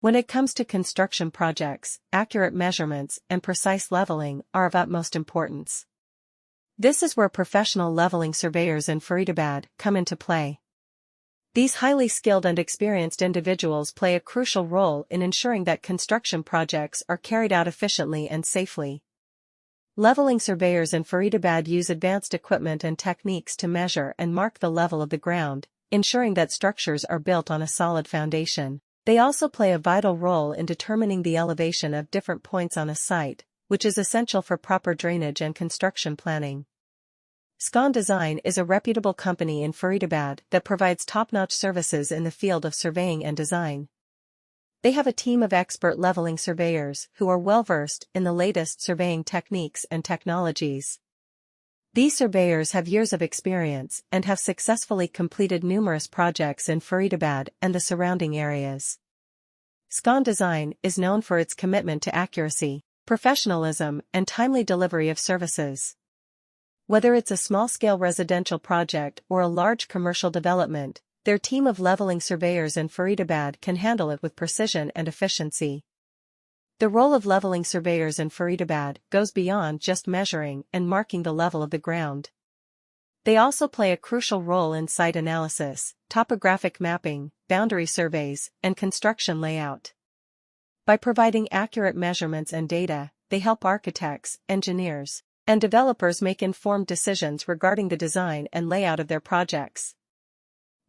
When it comes to construction projects, accurate measurements and precise leveling are of utmost importance. This is where professional leveling surveyors in Faridabad come into play. These highly skilled and experienced individuals play a crucial role in ensuring that construction projects are carried out efficiently and safely. Leveling surveyors in Faridabad use advanced equipment and techniques to measure and mark the level of the ground, ensuring that structures are built on a solid foundation. They also play a vital role in determining the elevation of different points on a site, which is essential for proper drainage and construction planning. Scon Design is a reputable company in Faridabad that provides top-notch services in the field of surveying and design. They have a team of expert leveling surveyors who are well-versed in the latest surveying techniques and technologies. These surveyors have years of experience and have successfully completed numerous projects in Faridabad and the surrounding areas. Scon Design is known for its commitment to accuracy, professionalism, and timely delivery of services. Whether it's a small-scale residential project or a large commercial development, their team of leveling surveyors in Faridabad can handle it with precision and efficiency. The role of leveling surveyors in Faridabad goes beyond just measuring and marking the level of the ground. They also play a crucial role in site analysis, topographic mapping, boundary surveys, and construction layout. By providing accurate measurements and data, they help architects, engineers, and developers make informed decisions regarding the design and layout of their projects.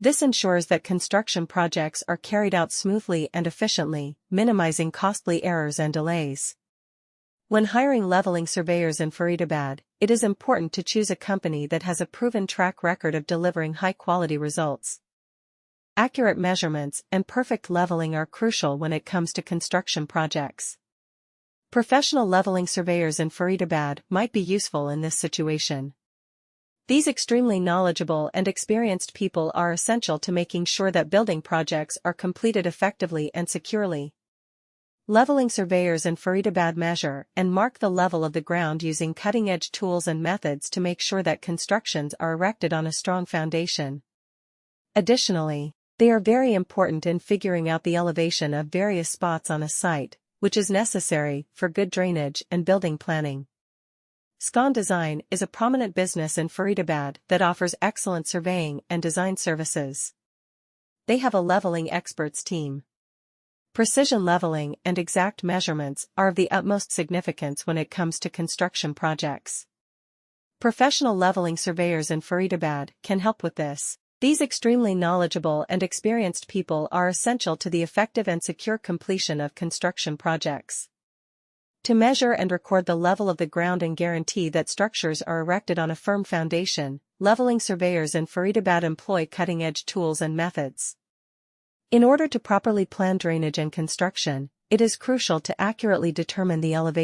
This ensures that construction projects are carried out smoothly and efficiently, minimizing costly errors and delays. When hiring leveling surveyors in Faridabad, it is important to choose a company that has a proven track record of delivering high-quality results. Accurate measurements and perfect leveling are crucial when it comes to construction projects. Professional leveling surveyors in Faridabad might be useful in this situation. These extremely knowledgeable and experienced people are essential to making sure that building projects are completed effectively and securely. Leveling surveyors in Faridabad measure and mark the level of the ground using cutting-edge tools and methods to make sure that constructions are erected on a strong foundation. Additionally, they are very important in figuring out the elevation of various spots on a site, which is necessary for good drainage and building planning. Scon Design is a prominent business in Faridabad that offers excellent surveying and design services. They have a leveling experts team. Precision leveling and exact measurements are of the utmost significance when it comes to construction projects. Professional leveling surveyors in Faridabad can help with this. These extremely knowledgeable and experienced people are essential to the effective and secure completion of construction projects. To measure and record the level of the ground and guarantee that structures are erected on a firm foundation, leveling surveyors in Faridabad employ cutting-edge tools and methods. In order to properly plan drainage and construction, it is crucial to accurately determine the elevation